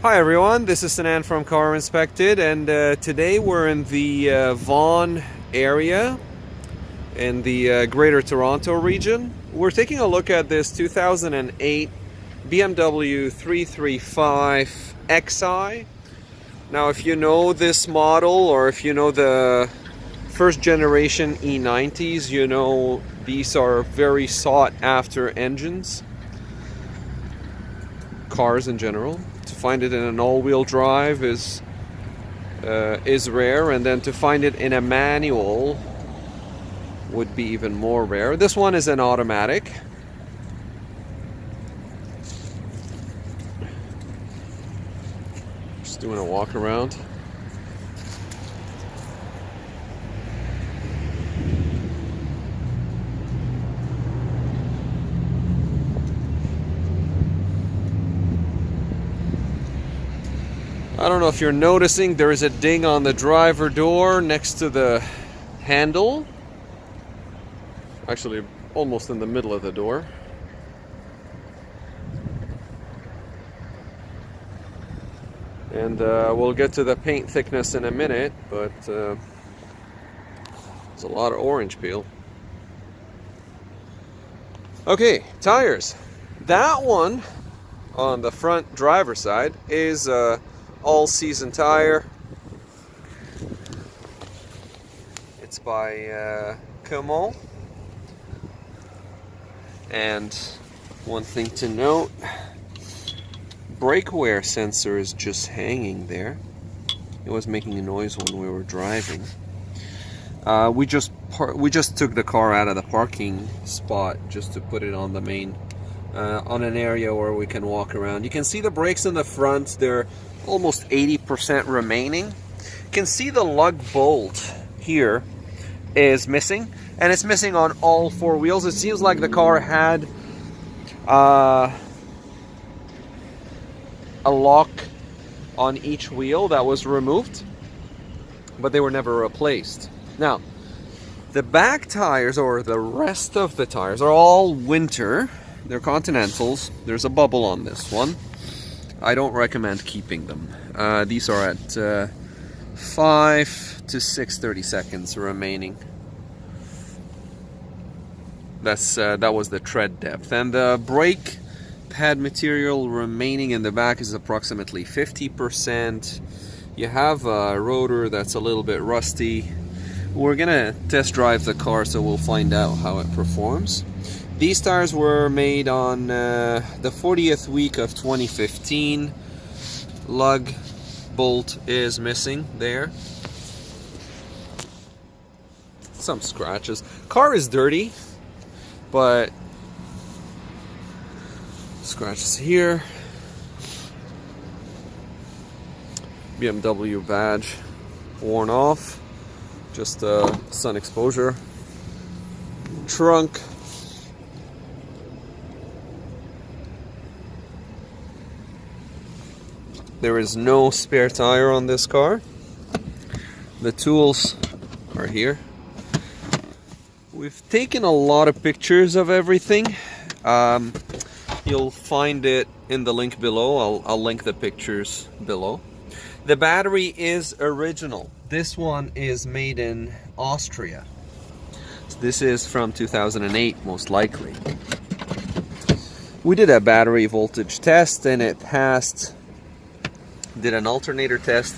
Hi everyone, this is Sanan from CarInspected, and today we're in the Vaughan area in the Greater Toronto region. We're taking a look at this 2008 BMW 335 Xi. Now, if you know this model, or if you know the first generation E90s, you know these are very sought after engines, cars in general. To find it in an all-wheel drive is rare, and then to find it in a manual would be even more rare. This one is an automatic. Just doing a walk around. I don't know if you're noticing, there is a ding on the driver door next to the handle. Actually, almost in the middle of the door. And we'll get to the paint thickness in a minute, but there's a lot of orange peel. Okay, tires. That one on the front driver's side is all-season tire. It's by Como. And one thing to note, brake wear sensor is just hanging there. It was making a noise when we were driving. We just took the car out of the parking spot just to put it on the main, on an area where we can walk around. You can see the brakes in the front, they're almost 80% remaining. You can see the lug bolt here is missing, and it's missing on all four wheels. It seems like the car had a lock on each wheel that was removed, but they were never replaced. Now, the back tires, or the rest of the tires, are all winter. They're Continentals. There's a bubble on this one. I don't recommend keeping them. These are at 5 to 6 seconds remaining. That was the tread depth. And the brake pad material remaining in the back is approximately 50%. You have a rotor that's a little bit rusty. We're gonna test drive the car, so we'll find out how it performs. These tires were made on the 40th week of 2015. Lug bolt is missing there. Some scratches. Car is dirty, but scratches here. BMW badge worn off. Just sun exposure. Trunk. There is no spare tire on this car. The tools are here. We've taken a lot of pictures of everything. You'll find it in the link below. I'll link the pictures below. The battery is original. This one is made in Austria. So this is from 2008, most likely. We did a battery voltage test, and it passed. Did an alternator test,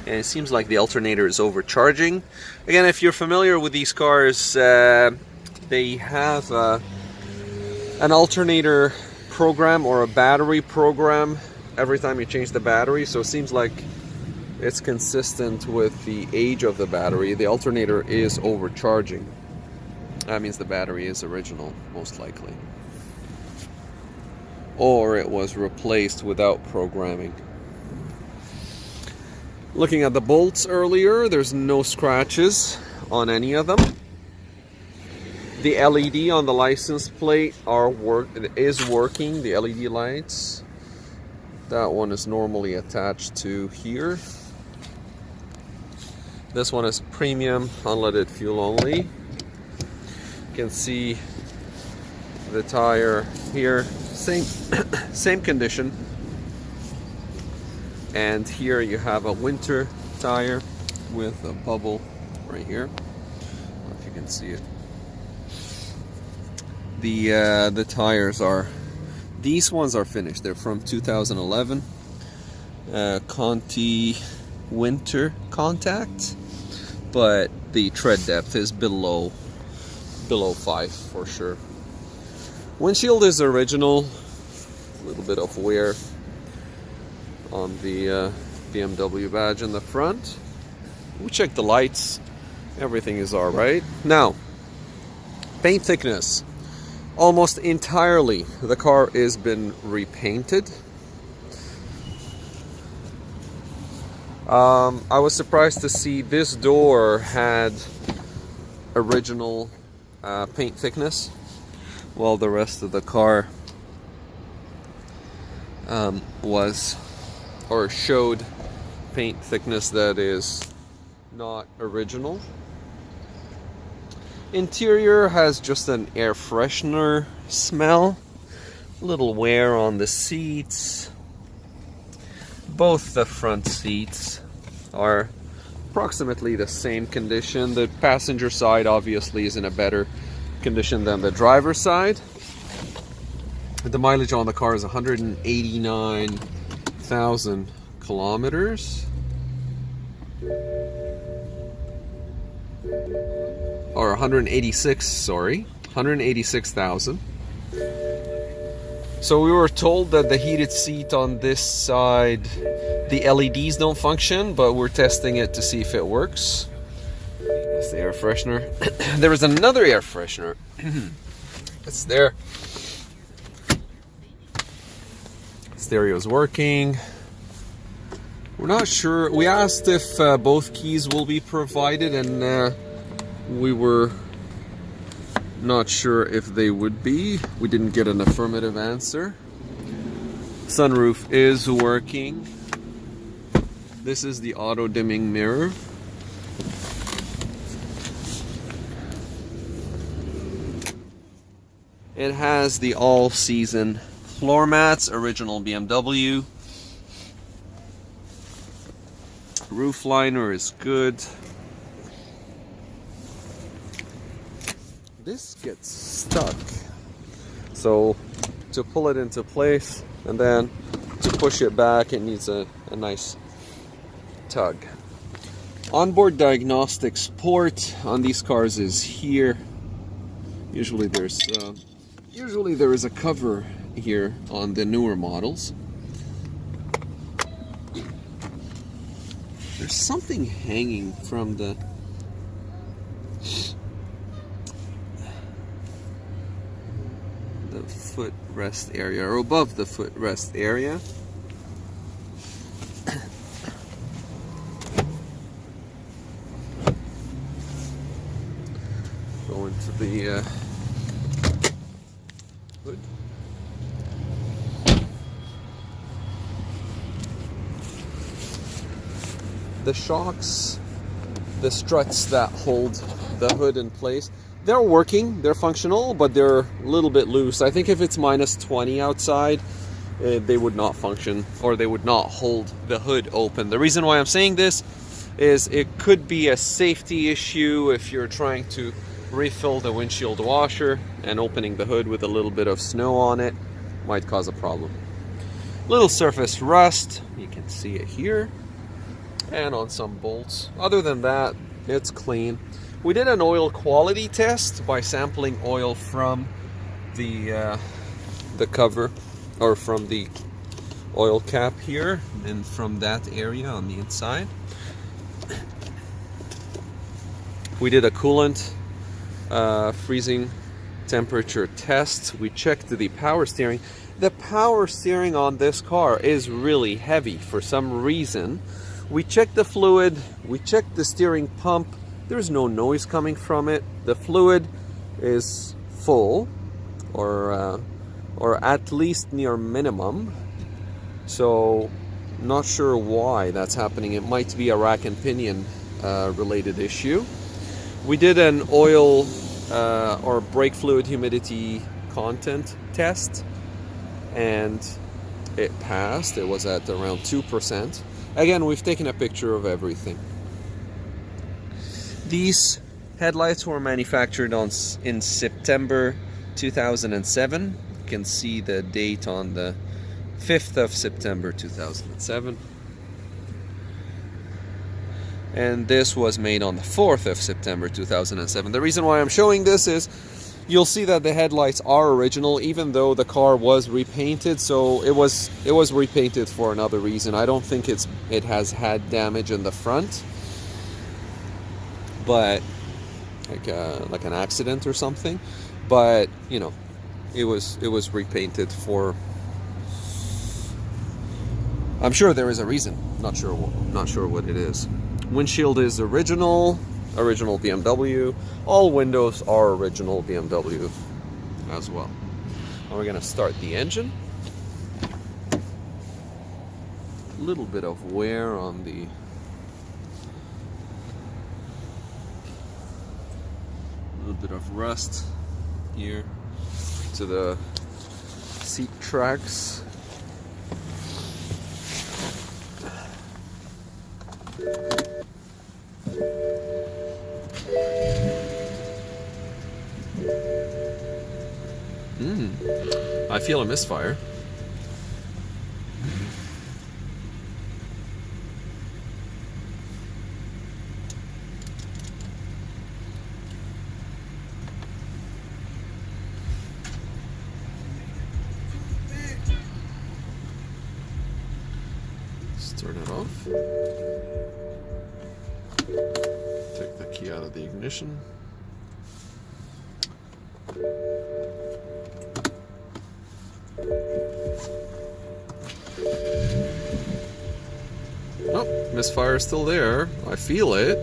and it seems like the alternator is overcharging. Again, if you're familiar with these cars, they have an alternator program or a battery program every time you change the battery, so it seems like it's consistent with the age of the battery. The alternator is overcharging. That means the battery is original, most likely. Or it was replaced without programming. Looking at the bolts earlier, there's no scratches on any of them. The LED on the license plate is working, the LED lights. That one is normally attached to here. This one is premium, unleaded fuel only. You can see the tire here, same condition. And here you have a winter tire with a bubble right here. I don't know if you can see it. The tires are, these ones are finished. They're from 2011. Conti winter contact, but the tread depth is below 5 for sure. Windshield is original. A little bit of wear on the BMW badge in the front. We checked the lights. Everything is all right. Now, paint thickness. Almost entirely the car has been repainted. I was surprised to see this door had original paint thickness, while the rest of the car was or showed paint thickness that is not original. Interior has just an air freshener smell, a little wear on the seats. Both the front seats are approximately the same condition. The passenger side obviously is in a better condition than the driver's side. The mileage on the car is 189,000 kilometers. Or 186, sorry. 186,000. So we were told that the heated seat on this side, the LEDs don't function, but we're testing it to see if it works. That's the air freshener. There is another air freshener. It's there. Stereo's working. We're not sure. We asked if both keys will be provided, and we were not sure if they would be. We didn't get an affirmative answer. Sunroof is working. This is the auto dimming mirror. It has the all-season floor mats, original BMW. Roof liner is good. This gets stuck, so to pull it into place and then to push it back, it needs a nice tug. Onboard diagnostics port on these cars is here. Usually there is a cover here on the newer models. There's something hanging from the footrest area, or above the footrest area. Go into the hood. The shocks, the struts that hold the hood in place, they're working, they're functional, but they're a little bit loose. I think if it's minus 20 outside, they would not function, or they would not hold the hood open. The reason why I'm saying this is it could be a safety issue if you're trying to refill the windshield washer, and opening the hood with a little bit of snow on it might cause a problem. Little surface rust, you can see it here, and on some bolts. Other than that, it's clean. We did an oil quality test by sampling oil from the cover, or from the oil cap here, and from that area on the inside. We did a coolant freezing temperature test. We checked the power steering. The power steering on this car is really heavy for some reason. We checked the fluid, we checked the steering pump. There's no noise coming from it. The fluid is full, or at least near minimum. So not sure why that's happening. It might be a rack and pinion related issue. We did an oil or brake fluid humidity content test, and it passed. It was at around 2%. Again, we've taken a picture of everything. These headlights were manufactured in September 2007. You can see the date on the 5th of September 2007. And this was made on the 4th of September 2007. The reason why I'm showing this is you'll see that the headlights are original, even though the car was repainted. So it was repainted for another reason. I don't think it has had damage in the front, but like an accident or something. But you know, it was repainted for. I'm sure there is a reason. Not sure what it is. Windshield is original BMW. All windows are original BMW as well. And we're gonna start the engine. A little bit of wear on the little bit of rust here to the seat tracks. I feel a misfire. Let's turn it off. Take the key out of the ignition. Oh, misfire is still there. I feel it.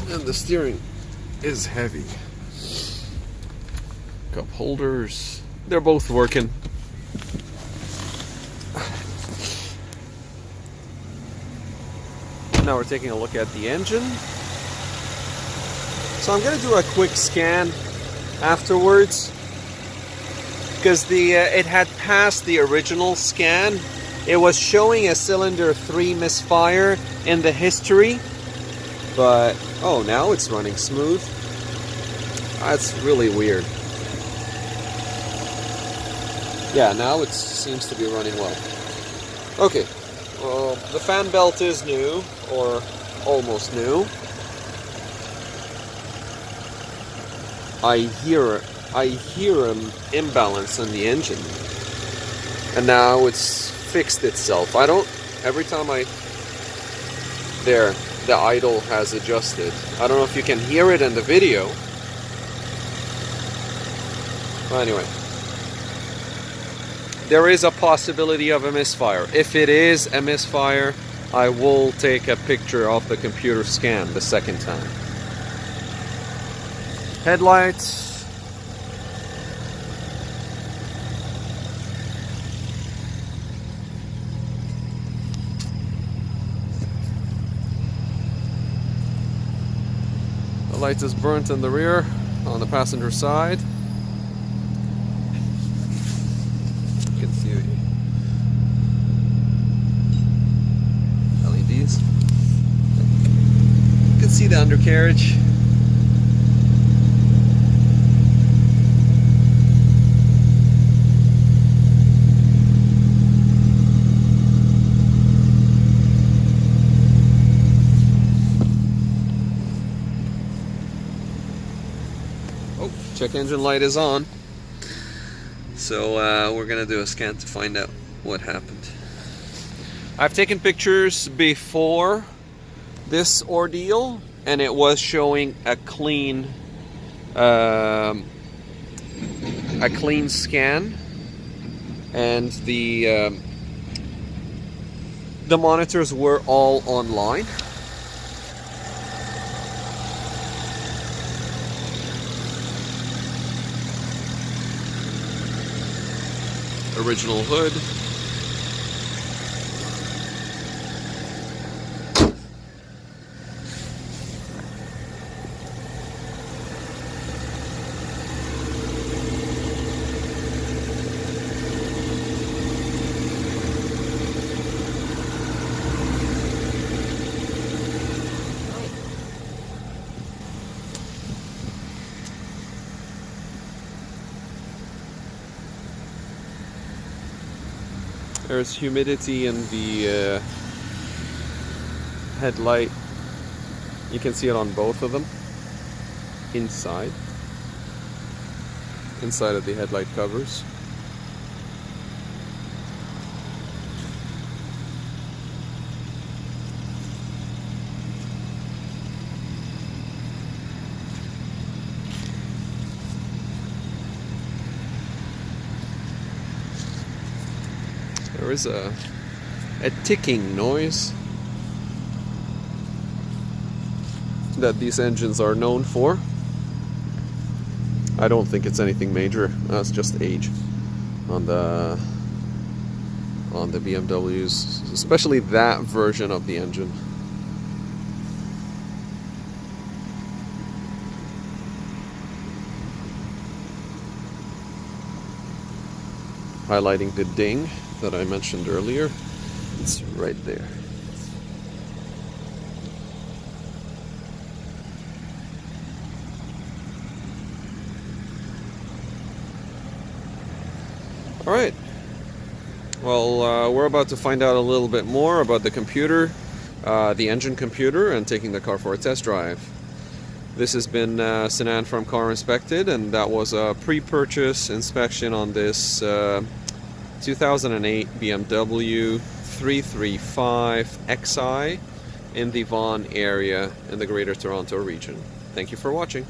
And the steering is heavy. Cup holders, they're both working. Now we're taking a look at the engine. So I'm going to do a quick scan afterwards, because it had passed the original scan. It was showing a cylinder 3 misfire in the history, but oh, now it's running smooth. That's really weird. Yeah, now it seems to be running well. Okay, well, the fan belt is new, or almost new. I hear an imbalance in the engine, and now it's fixed itself. Every time the idle has adjusted. I don't know if you can hear it in the video. Well, anyway, there is a possibility of a misfire. If it is a misfire, I will take a picture of the computer scan the second time. Headlights. The light is burnt in the rear on the passenger side. You can see the LEDs. You can see the undercarriage. Check engine light is on, so we're gonna do a scan to find out what happened. I've taken pictures before this ordeal, and it was showing a clean scan, and the monitors were all online. Original hood. There's humidity in the headlight. You can see it on both of them. Inside of the headlight covers. There is a ticking noise that these engines are known for. I don't think it's anything major. It's just age on the BMWs, especially that version of the engine. Highlighting the ding that I mentioned earlier. It's right there. All right. Well, we're about to find out a little bit more about the computer, the engine computer, and taking the car for a test drive. This has been Sinan from CarInspected, and that was a pre-purchase inspection on this 2008 BMW 335xi in the Vaughan area in the Greater Toronto region. Thank you for watching.